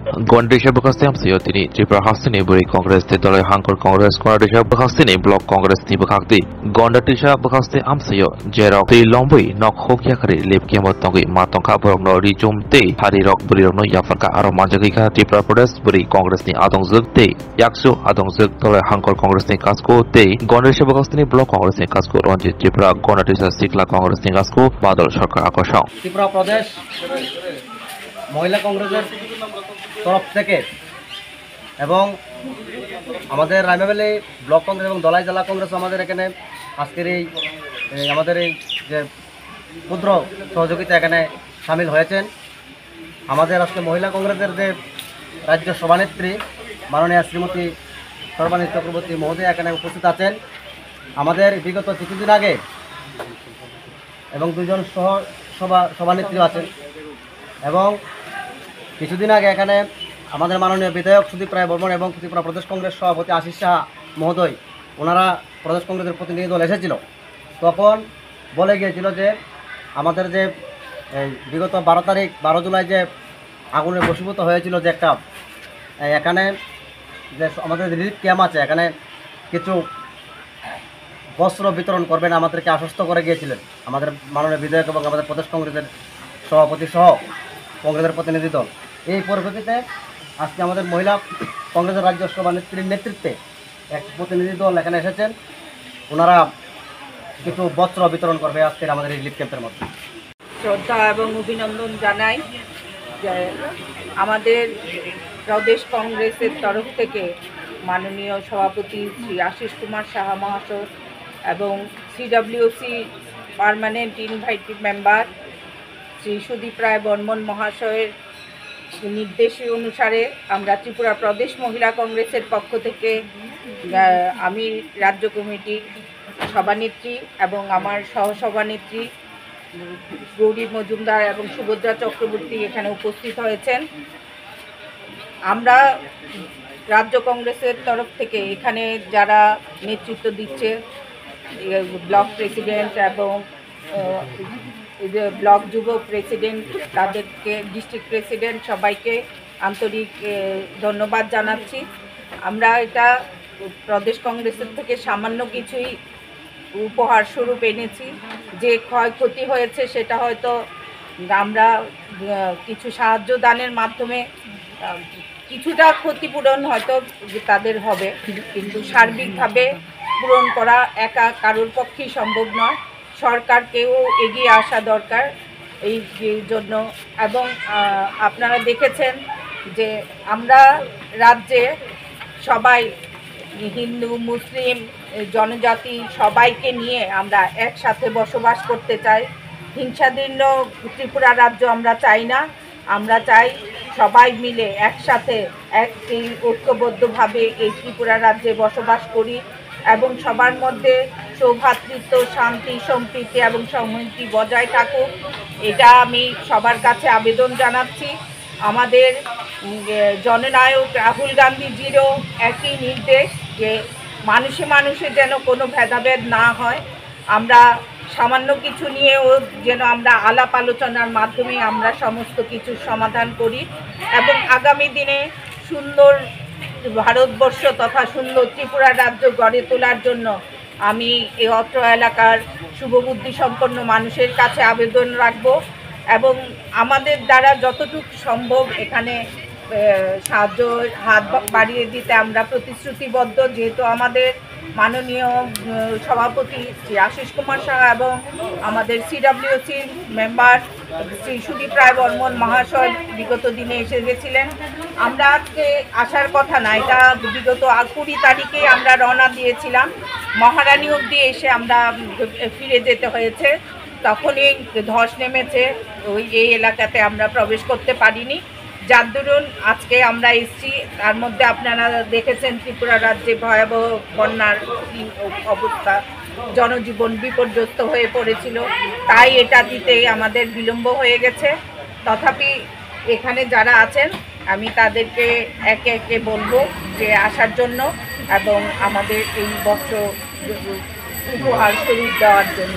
Gondisha Bukasam Siotini, Tripura Hastini, Buri Congress, the Dollar Hankor Congress, Gondisha Bukastini, Block Congress, Nibukakti, Gondatisha Bukasti Amsio, Jero, the Lombui, Nok Hokiakari, Lip Kemotongi, Matonka, no Rijum, Te, Hari Rock, Burino, Yafaka, Aromanjaka, Tripura Protest, Buri Congress, ni Adong Zuk, Te, Yaksu, Adong Zuk, Dollar Hankor Congress, ni Casco, Te, Gondisha Bukastini, Block Congress, ni Casco, Ronji, Tripura, Gondatisha, Sikla Congress, ni Casco, Badal Shaka Akosha. Tripura প্রদেশ মহিলা কংগ্রেসের তরফ থেকে এবং আমাদের Raima Valley block Congress এবং দলাই জেলা কংগ্রেস আমাদের এখানে আজকের এই আমাদের এই যে ক্ষুদ্র সহযোগিতা এখানে সামিল হয়েছেন। আমাদের আজকে মহিলা কংগ্রেসের যে রাজ্য সভানেত্রী মাননীয় শ্রীমতী সর্বানী চক্রবর্তী মহোদয় এখানে উপস্থিত আছেন। আমাদের বিগত কিছুদিন আগে এবং দুজন সভানেত্রী আছেন এবং কিছুদিন আগে এখানে আমাদের মাননীয় বিধায়ক সুদীপ রায় বর্মন এবং ত্রিপুরা প্রদেশ কংগ্রেস সভাপতি আশিস সাহা মহোদয় ওনারা প্রদেশ কংগ্রেসের প্রতিনিধি দল এসেছিল। তখন বলে গিয়েছিল যে আমাদের যে বিগত 12 জুলাই যে আগুনে বশীভূত হয়েছিল যে একটা এখানে যে আমাদের রিলিফ ক্যাম্প আছে, এখানে কিছু বস্ত্র বিতরণ করবেন আমাদেরকে আশ্বস্ত করে গিয়েছিলেন আমাদের মাননীয় বিধায়ক এবং আমাদের প্রদেশ কংগ্রেসের সভাপতি সহ কংগ্রেসের প্রতিনিধি দল। এই পরিপ্রেক্ষিতে আজকে আমাদের মহিলা কংগ্রেসের রাজ্য সভানেত্রীর নেতৃত্বে এক প্রতিনিধি দল এখানে এসেছেন। ওনারা কিছু বস্ত্র বিতরণ করবে আজকের আমাদের রিলিফ ক্যাম্পের মধ্যে। শ্রদ্ধা এবং অভিনন্দন জানাই যে আমাদের প্রদেশ কংগ্রেসের তরফ থেকে মাননীয় সভাপতি শ্রী আশিস কুমার সাহা মহাশয় এবং CWC permanent invited member Shri Sudip Roy Barman মহাশয়ের নির্দেশ অনুসারে আমরা ত্রিপুরা প্রদেশ মহিলা কংগ্রেসের পক্ষ থেকে আমি রাজ্য কমিটির সভানেত্রী এবং আমার সহসভানেত্রী গৌরী মজুমদার এবং সুভদ্রা চক্রবর্তী এখানে উপস্থিত হয়েছেন। আমরা রাজ্য কংগ্রেসের তরফ থেকে এখানে যারা নেতৃত্ব দিচ্ছে ব্লক প্রেসিডেন্ট এবং ব্লক যুব প্রেসিডেন্ট, তাদেরকে ডিস্ট্রিক্ট প্রেসিডেন্ট, সবাইকে আন্তরিক ধন্যবাদ জানাচ্ছি। আমরা এটা প্রদেশ কংগ্রেসের থেকে সামান্য কিছুই উপহার স্বরূপ এনেছি। যে ক্ষয়ক্ষতি হয়েছে সেটা হয়তো আমরা কিছু সাহায্য দানের মাধ্যমে কিছুটা ক্ষতিপূরণ হয়তো তাদের হবে, কিন্তু সার্বিকভাবে পূরণ করা একা কারোর পক্ষেই সম্ভব নয়। সরকারকেও এগিয়ে আসা দরকার এই জন্য। এবং আপনারা দেখেছেন যে আমরা রাজ্যে সবাই হিন্দু মুসলিম জনজাতি সবাইকে নিয়ে আমরা একসাথে বসবাস করতে চাই। হিংসাদীর্ণ ত্রিপুরা রাজ্য আমরা চাই না। আমরা চাই সবাই মিলে একসাথে একটি ঐক্যবদ্ধভাবে এই ত্রিপুরা রাজ্যে বসবাস করি এবং সবার মধ্যে সৌভ্রাতৃত্ব, শান্তি, সম্প্রীতি এবং সংহতি বজায় থাকুক। এটা আমি সবার কাছে আবেদন জানাচ্ছি। আমাদের জননায়ক রাহুল গান্ধীজিরও একই নির্দেশ যে মানুষে মানুষে যেন কোনো ভেদাভেদ না হয়। আমরা সামান্য কিছু নিয়েও যেন আমরা আলাপ আলোচনার মাধ্যমে আমরা সমস্ত কিছুর সমাধান করি এবং আগামী দিনে সুন্দর ভারতবর্ষ তথা সুন্দর ত্রিপুরা রাজ্য গড়ে তোলার জন্য আমি এই অত্র এলাকার শুভবুদ্ধি সম্পন্ন মানুষের কাছে আবেদন রাখব এবং আমাদের দ্বারা যতটুকু সম্ভব এখানে সাহায্য হাত বাড়িয়ে দিতে আমরা প্রতিশ্রুতিবদ্ধ। যেহেতু আমাদের মাননীয় সভাপতি শ্রী আশিস কুমার সাহা এবং আমাদের সিডব্লিউসির মেম্বার শ্রী সুদীপ রায় বর্মন মহাশয় বিগত দিনে এসে গেছিলেন। আমরা আজকে আসার কথা না, এটা বিগত 20 তারিখে আমরা রওনা দিয়েছিলাম। মহারানী অবধি এসে আমরা ফিরে যেতে হয়েছে, তখনই ধস নেমেছে, এই এলাকাতে আমরা প্রবেশ করতে পারিনি। যার দরুন আজকে আমরা এসেছি। তার মধ্যে আপনারা দেখেছেন ত্রিপুরা রাজ্যে ভয়াবহ বন্যার অবস্থা, জনজীবন বিপর্যস্ত হয়ে পড়েছিল, তাই এটা দিতে আমাদের বিলম্ব হয়ে গেছে। তথাপি এখানে যারা আছেন আমি তাদেরকে একে একে বলবো যে আসার জন্য এবং আমাদের এই বস্ত্র উপহার স্বরূপ দেওয়ার জন্য।